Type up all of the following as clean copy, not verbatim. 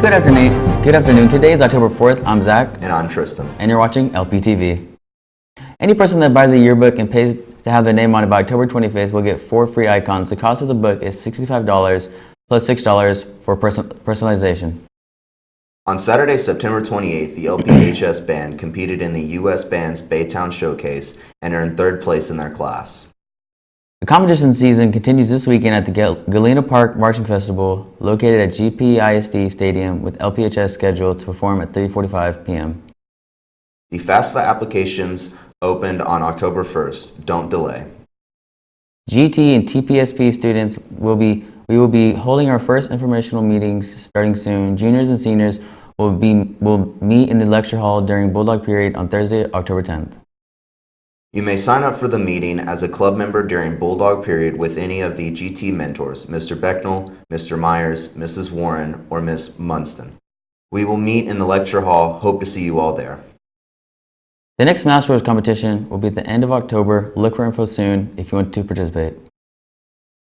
Good afternoon. Today is October 4th. I'm Zach. And I'm Tristan. And you're watching LPTV. Any person that buys a yearbook and pays to have their name on it by October 25th will get 4 free icons. The cost of the book is $65 plus $6 for personalization. On Saturday, September 28th, the LPTVtx band competed in the U.S. Band's Baytown Showcase and earned 3rd place in their class. The competition season continues this weekend at the Galena Park Marching Festival, located at GPISD Stadium, with LPTVtx scheduled to perform at 3:45 p.m. The FAFSA applications opened on October 1st. Don't delay. GT and TPSP students we will be holding our first informational meetings starting soon. Juniors and seniors will meet in the lecture hall during Bulldog period on Thursday, October 10th. You may sign up for the meeting as a club member during Bulldog period with any of the GT mentors, Mr. Becknell, Mr. Myers, Mrs. Warren, or Ms. Munston. We will meet in the lecture hall. Hope to see you all there. The next Masterworks competition will be at the end of October. Look for info soon if you want to participate.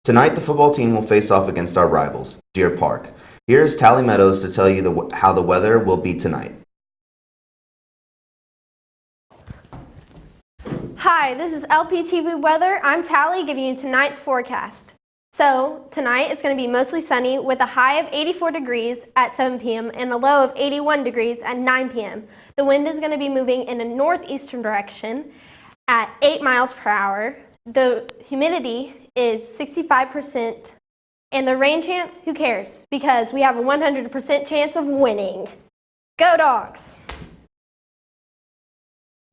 Tonight, the football team will face off against our rivals, Deer Park. Here is Tally Meadows to tell you how the weather will be tonight. Hi, this is LPTV weather. I'm Tally giving you tonight's forecast. So tonight it's going to be mostly sunny with a high of 84 degrees at 7 p.m. and a low of 81 degrees at 9 p.m. The wind is going to be moving in a northeastern direction at 8 miles per hour. The humidity is 65% and the rain chance, who cares? Because we have a 100% chance of winning. Go Dogs!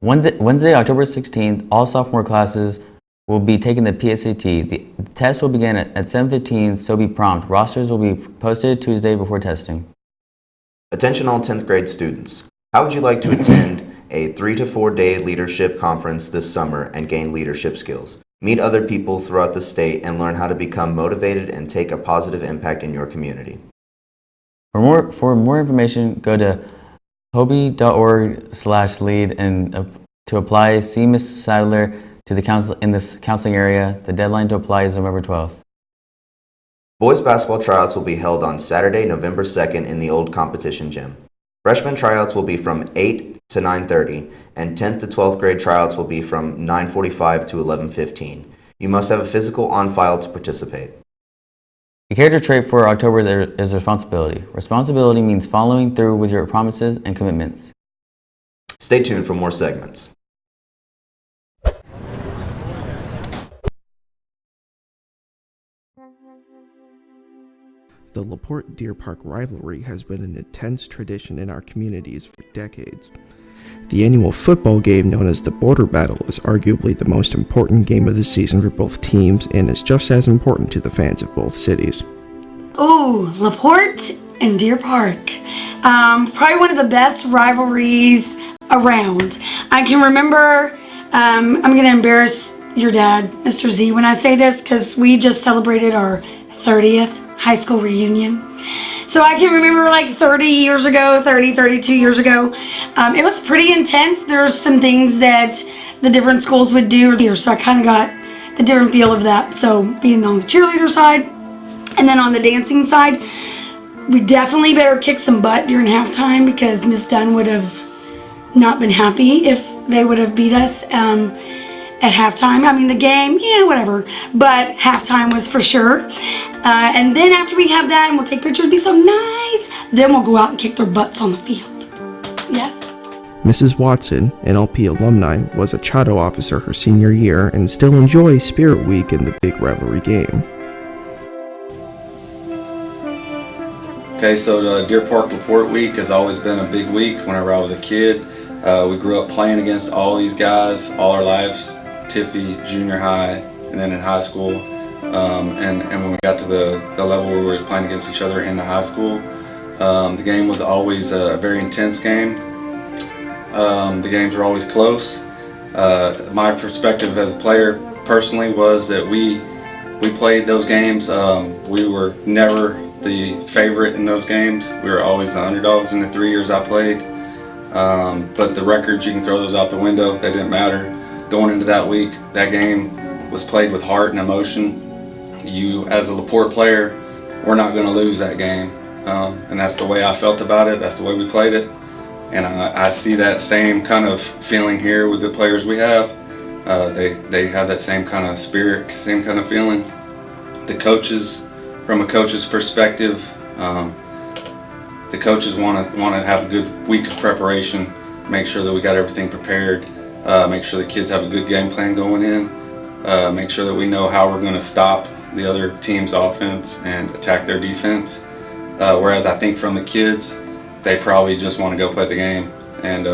Wednesday, October 16th, all sophomore classes will be taking the PSAT. The test will begin at 7:15, so be prompt. Rosters will be posted Tuesday before testing. Attention all 10th grade students. How would you like to attend a 3 to 4 day leadership conference this summer and gain leadership skills? Meet other people throughout the state and learn how to become motivated and take a positive impact in your community. For more information, go to hobie.org/lead and to apply, see Ms. Sadler to the council in this counseling area. The deadline to apply is November 12th. Boys basketball tryouts will be held on Saturday, November 2nd in the old competition gym. Freshman tryouts will be from 8 to 9:30, and 10th to 12th grade tryouts will be from 9:45 to 11:15. You must have a physical on file to participate. The character trait for October is responsibility. Responsibility means following through with your promises and commitments. Stay tuned for more segments. The LaPorte Deer Park rivalry has been an intense tradition in our communities for decades. The annual football game known as the Border Battle is arguably the most important game of the season for both teams and is just as important to the fans of both cities. Oh, LaPorte and Deer Park. Probably one of the best rivalries around. I can remember, I'm going to embarrass your dad, Mr. Z, when I say this because we just celebrated our 30th high school reunion. So I can remember like 32 years ago. It was pretty intense. There's some things that the different schools would do here, so I kind of got the different feel of that. So being on the cheerleader side and then on the dancing side, we definitely better kick some butt during halftime because Miss Dunn would have not been happy if they would have beat us at halftime. I mean, the game, yeah, whatever. But halftime was for sure. And then after we have that and we'll take pictures, be so nice, then we'll go out and kick their butts on the field. Yes? Mrs. Watson, an LP alumni, was a Chato officer her senior year and still enjoys Spirit Week and the big rivalry game. Okay, so the Deer Park LaPorte Week has always been a big week whenever I was a kid. We grew up playing against all these guys all our lives, Tiffy, junior high, and then in high school. And when we got to the level where we were playing against each other in the high school, the game was always a very intense game. The games were always close. My perspective as a player personally was that we played those games. We were never the favorite in those games. We were always the underdogs in the 3 years I played. But the records, you can throw those out the window. They didn't matter. Going into that week, that game was played with heart and emotion. You, as a LaPorte player, we're not going to lose that game. and that's the way I felt about it. That's the way we played it, and I see that same kind of feeling here with the players we have. They have that same kind of spirit, same kind of feeling. The coaches, from a coach's perspective, the coaches want to have a good week of preparation, make sure that we got everything prepared, make sure the kids have a good game plan going in, make sure that we know how we're going to stop the other team's offense and attack their defense. Whereas I think from the kids, they probably just want to go play the game and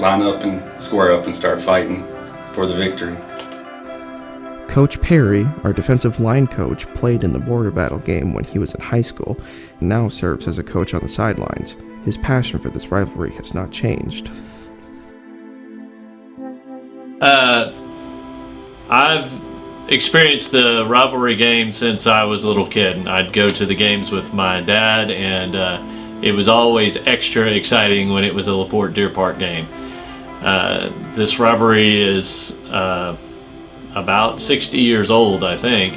line up and square up and start fighting for the victory. Coach Perry, our defensive line coach, played in the border battle game when he was in high school and now serves as a coach on the sidelines. His passion for this rivalry has not changed. I've experienced the rivalry game since I was a little kid. I'd go to the games with my dad, and it was always extra exciting when it was a LaPorte Deer Park game. This rivalry is about 60 years old, I think,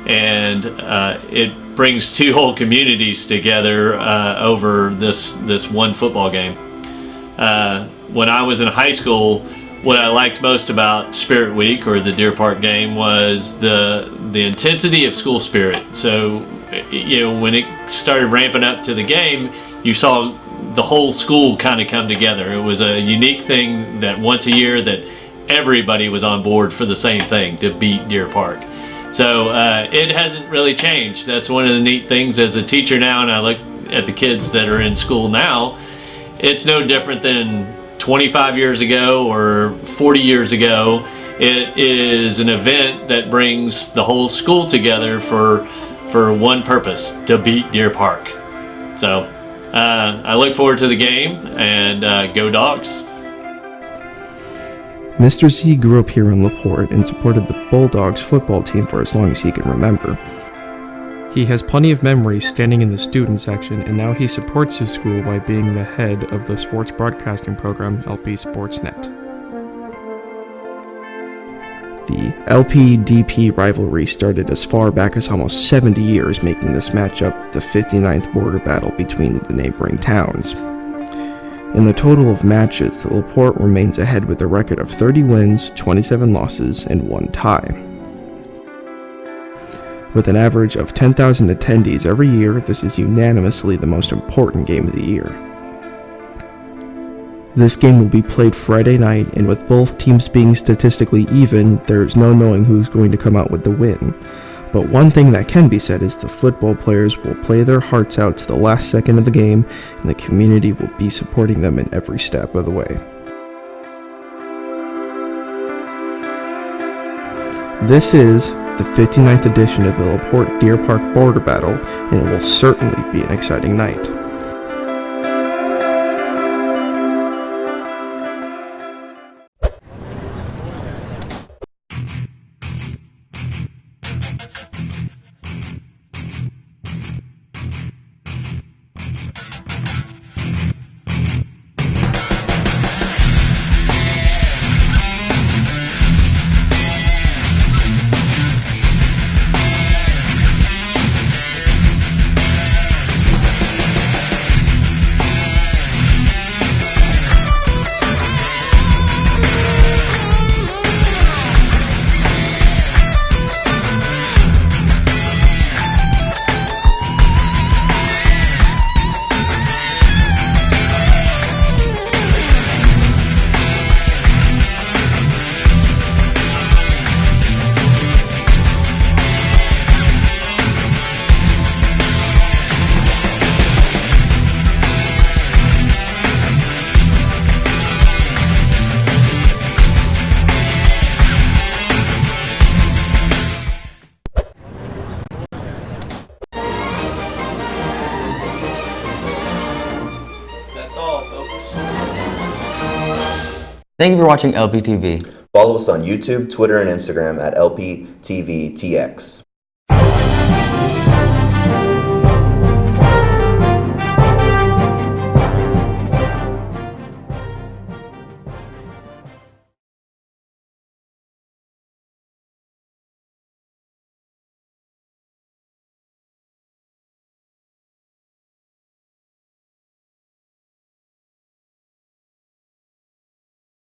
and it brings two whole communities together over this one football game. When I was in high school, what I liked most about Spirit Week, or the Deer Park game, was the intensity of school spirit. So, when it started ramping up to the game, you saw the whole school kind of come together. It was a unique thing that once a year that everybody was on board for the same thing, to beat Deer Park. So it hasn't really changed. That's one of the neat things as a teacher now, and I look at the kids that are in school now, it's no different than 25 years ago or 40 years ago. It is an event that brings the whole school together for one purpose, to beat Deer Park. So I look forward to the game, and go Dogs. Mr. Z grew up here in LaPorte and supported the Bulldogs football team for as long as he can remember. He has plenty of memories standing in the student section, and now he supports his school by being the head of the sports broadcasting program, LP Sportsnet. The LPDP rivalry started as far back as almost 70 years, making this matchup the 59th border battle between the neighboring towns. In the total of matches, the LaPorte remains ahead with a record of 30 wins, 27 losses, and 1 tie. With an average of 10,000 attendees every year, this is unanimously the most important game of the year. This game will be played Friday night, and with both teams being statistically even, there's no knowing who's going to come out with the win. But one thing that can be said is the football players will play their hearts out to the last second of the game, and the community will be supporting them in every step of the way. This is the 59th edition of the LaPorte Deer Park Border Battle, and it will certainly be an exciting night. Thank you for watching LPTV. Follow us on YouTube, Twitter, and Instagram at LPTVtx.